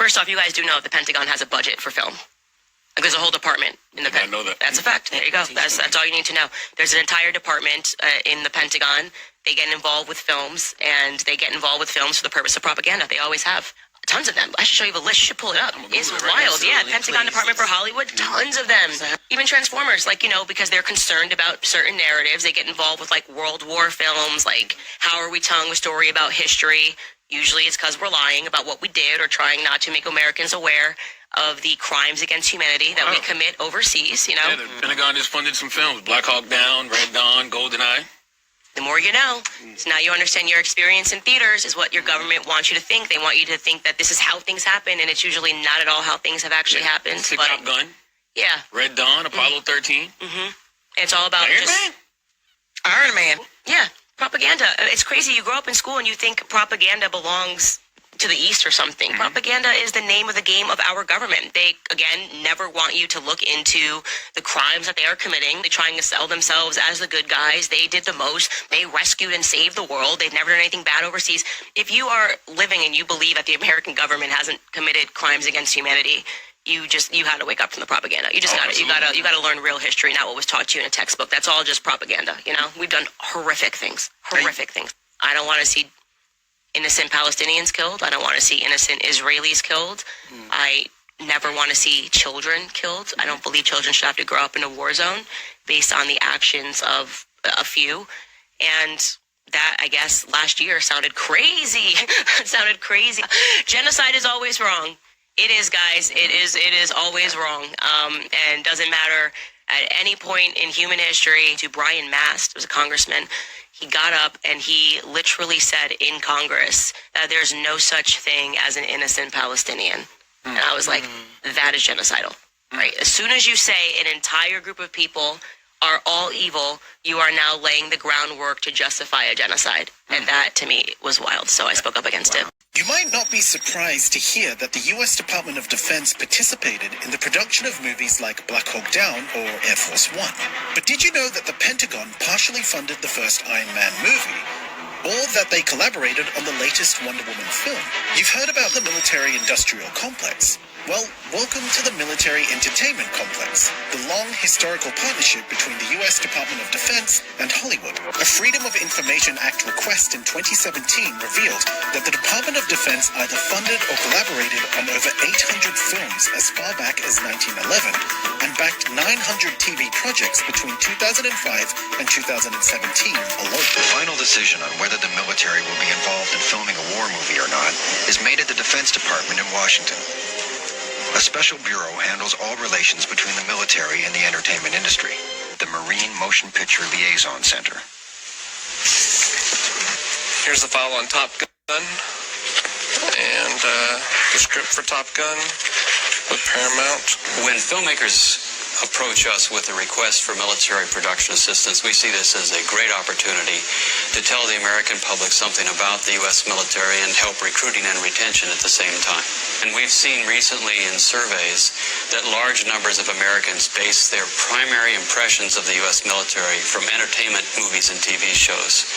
First off, you guys do know the Pentagon has a budget for film. Like, there's a whole department in the I know that. That's a fact. There you go. That's all you need to know. There's an entire department in the Pentagon. They get involved with films, and they get involved with films for the purpose of propaganda. They always have. Tons of them. I should show you the list. You should pull it up. It's wild. Yeah, Pentagon Department for Hollywood, tons of them. Even Transformers, like, because they're concerned about certain narratives. They get involved with, like, World War films, like, how are we telling a story about history? Usually it's because we're lying about what we did or trying not to make Americans aware of the crimes against humanity that we commit overseas, Yeah, the Pentagon just funded some films. Black Hawk Down, Red Dawn, GoldenEye. The more you know. So now you understand your experience in theaters is what your government wants you to think. They want you to think that this is how things happen, and it's usually not at all how things have actually happened. But, Top Gun. Yeah. Red Dawn, Apollo 13. It's all about Iron Man. Yeah, propaganda. It's crazy. You grow up in school and you think propaganda belongs to the East or something. Propaganda is the name of the game of our government. They, again, never want you to look into the crimes that they are committing. They're trying to sell themselves as the good guys. They did the most. They rescued and saved the world. They've never done anything bad overseas. If you are living and you believe that the American government hasn't committed crimes against humanity, you had to wake up from the propaganda. You gotta learn real history, not what was taught to you in a textbook. That's all just propaganda. We've done horrific things. I don't want to see innocent Palestinians killed. I don't want to see innocent Israelis killed. I never want to see children killed. I don't believe children should have to grow up in a war zone based on the actions of a few. And that, I guess, last year sounded crazy. It sounded crazy. Genocide is always wrong. It is, guys. It is always wrong. And doesn't matter at any point in human history. To Brian Mast, was a congressman. He got up and he literally said in Congress that there's no such thing as an innocent Palestinian. And I was like, that is genocidal, right? As soon as you say an entire group of people are all evil, you are now laying the groundwork to justify a genocide. And that, to me, was wild. So I spoke up against it. You might not be surprised to hear that the US Department of Defense participated in the production of movies like Black Hawk Down or Air Force One. But did you know that the Pentagon partially funded the first Iron Man movie? Or that they collaborated on the latest Wonder Woman film? You've heard about the military-industrial complex. Well, welcome to the Military Entertainment Complex, the long historical partnership between the US Department of Defense and Hollywood. A Freedom of Information Act request in 2017 revealed that the Department of Defense either funded or collaborated on over 800 films as far back as 1911 and backed 900 TV projects between 2005 and 2017 alone. The final decision on whether the military will be involved in filming a war movie or not is made at the Defense Department in Washington. A special bureau handles all relations between the military and the entertainment industry, the Marine Motion Picture Liaison Center. Here's the file on Top Gun, and the script for Top Gun with Paramount. When filmmakers approach us with a request for military production assistance, we see this as a great opportunity to tell the American public something about the U.S. military and help recruiting and retention at the same time. And we've seen recently in surveys that large numbers of Americans base their primary impressions of the U.S. military from entertainment movies and TV shows.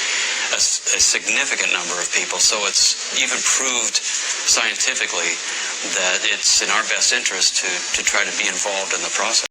A significant number of people. So it's even proved scientifically that it's in our best interest to try to be involved in the process.